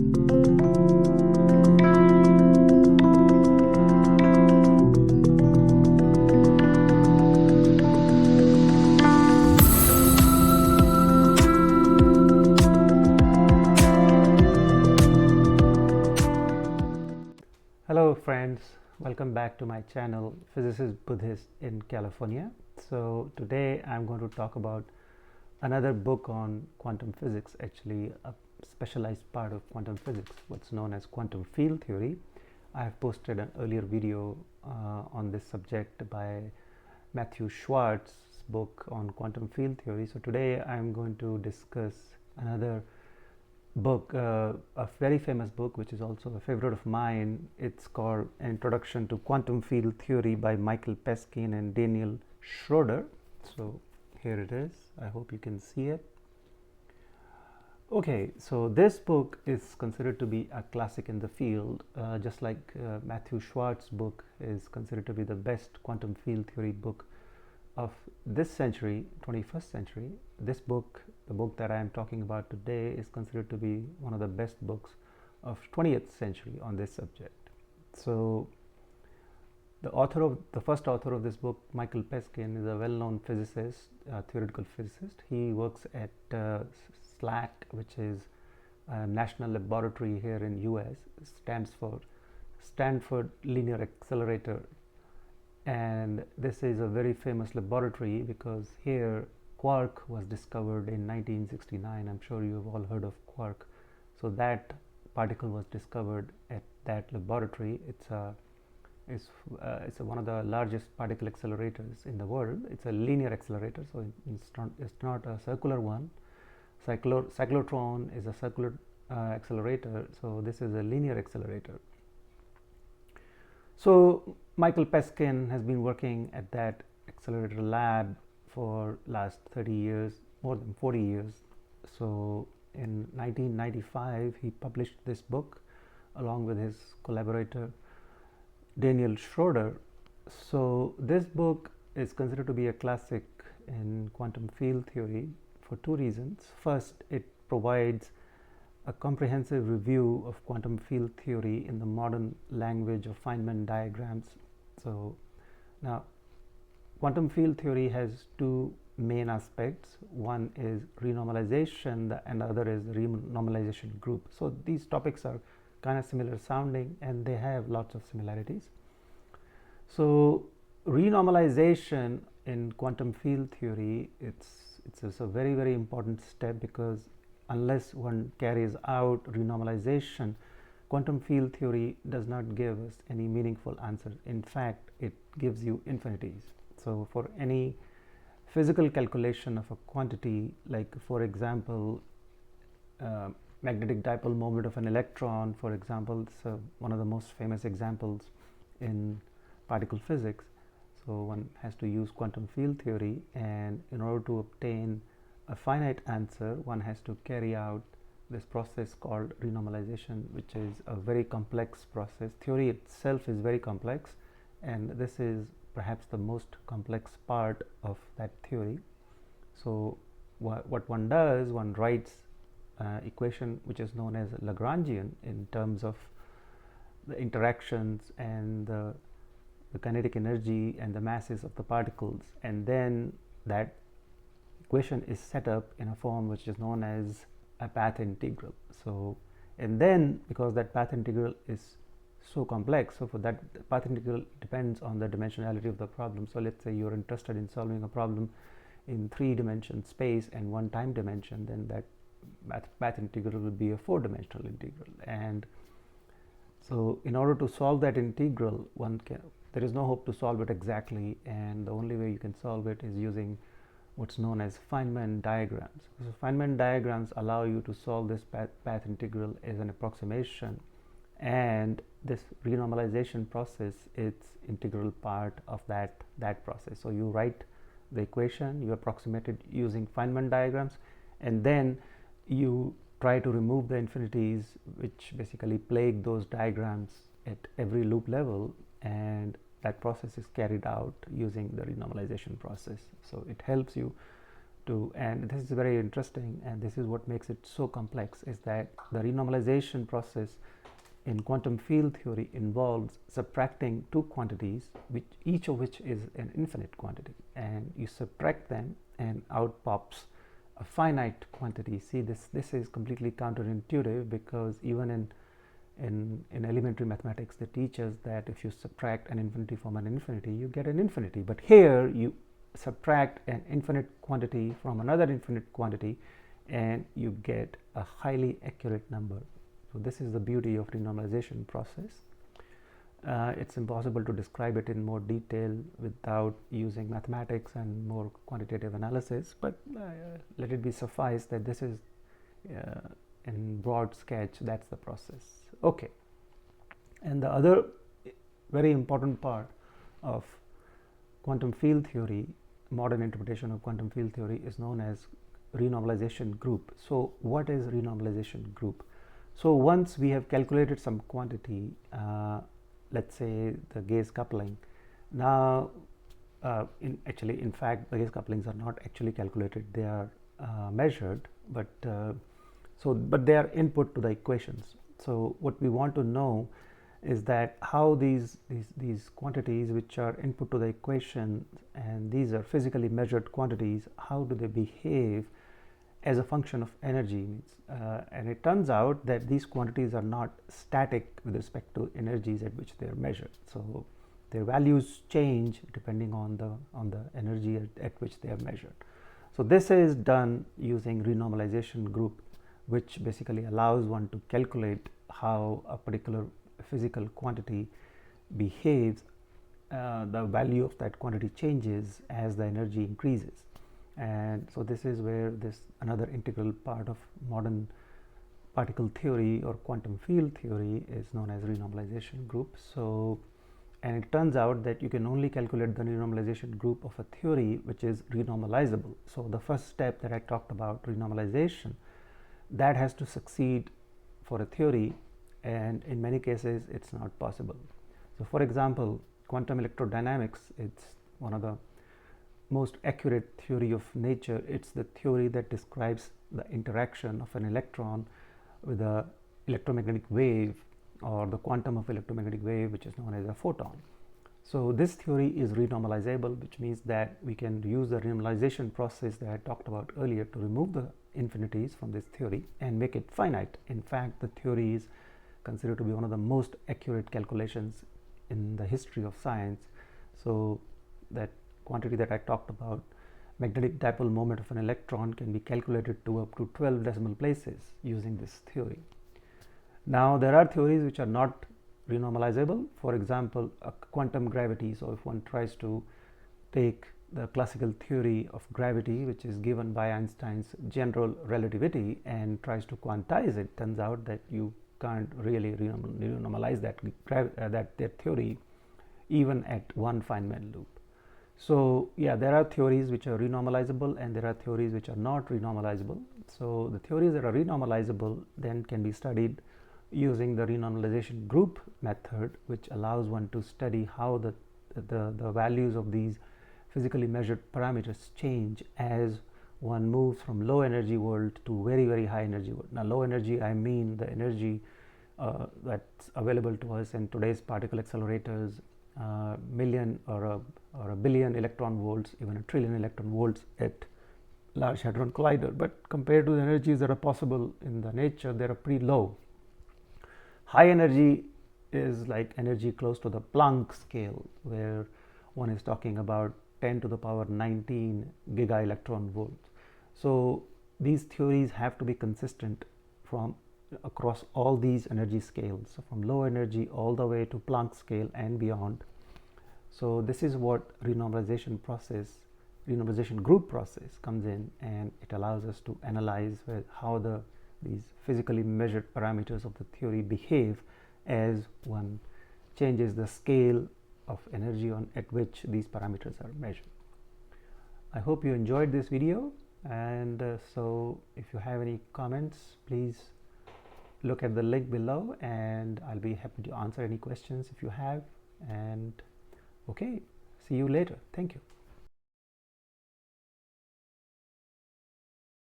Hello friends, welcome back to my channel Physicist Buddhist in California. So today I'm going to talk about another book on quantum physics, actually a specialized part of quantum physics, what's known as quantum field theory. I have posted an earlier video on this subject by Matthew Schwartz's book on quantum field theory. So today I'm going to discuss another book, a very famous book which is also a favorite of mine. It's called An Introduction to Quantum Field Theory by Michael Peskin and Daniel Schroeder. So here it is. I hope you can see it. Okay, so this book is considered to be a classic in the field, just like Matthew Schwartz's book is considered to be the best quantum field theory book of this century, 21st century. This book, the book that I am talking about today, is considered to be one of the best books of 20th century on this subject. So the first author of this book, Michael Peskin, is a well-known physicist, theoretical physicist. He works at SLAC, which is a national laboratory here in US. It stands for Stanford Linear Accelerator. And this is a very famous laboratory because here quark was discovered in 1969. I'm sure you have all heard of quark. So that particle was discovered at that laboratory. It's one of the largest particle accelerators in the world. It's a linear accelerator, so it's not a circular one. Cyclotron is a circular accelerator, so this is a linear accelerator. So Michael Peskin has been working at that accelerator lab for last 30 years, more than 40 years. So in 1995 he published this book along with his collaborator Daniel Schroeder. So this book is considered to be a classic in quantum field theory for two reasons. First, it provides a comprehensive review of quantum field theory in the modern language of Feynman diagrams. So now quantum field theory has two main aspects. One is renormalization and the other is the renormalization group. So these topics are kind of similar sounding and they have lots of similarities. So renormalization in quantum field theory, it's a very, very important step, because unless one carries out renormalization, quantum field theory does not give us any meaningful answer. In fact, it gives you infinities. So for any physical calculation of a quantity, like for example magnetic dipole moment of an electron, for example, it's one of the most famous examples in particle physics. So one has to use quantum field theory, and in order to obtain a finite answer, one has to carry out this process called renormalization, which is a very complex process. Theory itself is very complex, and this is perhaps the most complex part of that theory. So what one does, one writes equation which is known as Lagrangian in terms of the interactions and the kinetic energy and the masses of the particles, and then that equation is set up in a form which is known as a path integral. So, and then because that path integral is so complex, so for that path integral depends on the dimensionality of the problem. So let's say you're interested in solving a problem in 3-dimension space and 1 time dimension, then that path integral will be a 4-dimensional integral. And so in order to solve that integral, there is no hope to solve it exactly, and the only way you can solve it is using what's known as Feynman diagrams. So Feynman diagrams allow you to solve this path integral as an approximation, and this renormalization process is integral part of that process. So you write the equation, you approximate it using Feynman diagrams, and then you try to remove the infinities which basically plague those diagrams at every loop level, and that process is carried out using the renormalization process. So it helps you to, and this is very interesting, and this is what makes it so complex, is that the renormalization process in quantum field theory involves subtracting two quantities, which each of which is an infinite quantity, and you subtract them and out pops a finite quantity. See, this is completely counterintuitive, because even in elementary mathematics they teach us that if you subtract an infinity from an infinity, you get an infinity. But here you subtract an infinite quantity from another infinite quantity and you get a highly accurate number. So this is the beauty of renormalization process. It's impossible to describe it in more detail without using mathematics and more quantitative analysis, but let it be suffice that this is in broad sketch, that's the process. Okay, and the other very important part of quantum field theory, modern interpretation of quantum field theory, is known as renormalization group. So what is renormalization group? So once we have calculated some quantity, let's say the Gauss coupling, now in fact the Gauss couplings are not actually calculated, they are measured, but they are input to the equations. So what we want to know is that how these quantities which are input to the equation, and these are physically measured quantities, how do they behave as a function of energy. And it turns out that these quantities are not static with respect to energies at which they are measured. So their values change depending on the energy at which they are measured. So this is done using renormalization group, which basically allows one to calculate how a particular physical quantity behaves. The value of that quantity changes as the energy increases. And so this is where this another integral part of modern particle theory or quantum field theory is known as renormalization group. So, and it turns out that you can only calculate the renormalization group of a theory which is renormalizable. So the first step that I talked about, renormalization, that has to succeed for a theory, and in many cases it's not possible. So for example, quantum electrodynamics, it's one of the most accurate theory of nature. It's the theory that describes the interaction of an electron with a electromagnetic wave, or the quantum of electromagnetic wave, which is known as a photon. So this theory is renormalizable, which means that we can use the renormalization process that I talked about earlier to remove the infinities from this theory and make it finite. In fact, the theory is considered to be one of the most accurate calculations in the history of science. So that quantity that I talked about, magnetic dipole moment of an electron, can be calculated to up to 12 decimal places using this theory. Now there are theories which are not renormalizable. For example, quantum gravity. So if one tries to take the classical theory of gravity, which is given by Einstein's general relativity, and tries to quantize it, turns out that you can't really renormalize that theory even at one Feynman loop. So yeah, there are theories which are renormalizable and there are theories which are not renormalizable. So the theories that are renormalizable then can be studied using the renormalization group method, which allows one to study how the values of these physically measured parameters change as one moves from low energy world to very, very high energy world. Now low energy, I mean the energy that's available to us in today's particle accelerators, million or a billion electron volts, even a trillion electron volts at Large Hadron Collider. But compared to the energies that are possible in the nature, they are pretty low. High energy is like energy close to the Planck scale, where one is talking about 10 to the power 19 giga electron volts. So these theories have to be consistent from across all these energy scales, so from low energy all the way to Planck scale and beyond. So this is what renormalization group process comes in, and it allows us to analyze how these physically measured parameters of the theory behave as one changes the scale of energy at which these parameters are measured. I hope you enjoyed this video, and so if you have any comments, please look at the link below and I'll be happy to answer any questions if you have. And okay, see you later. Thank you.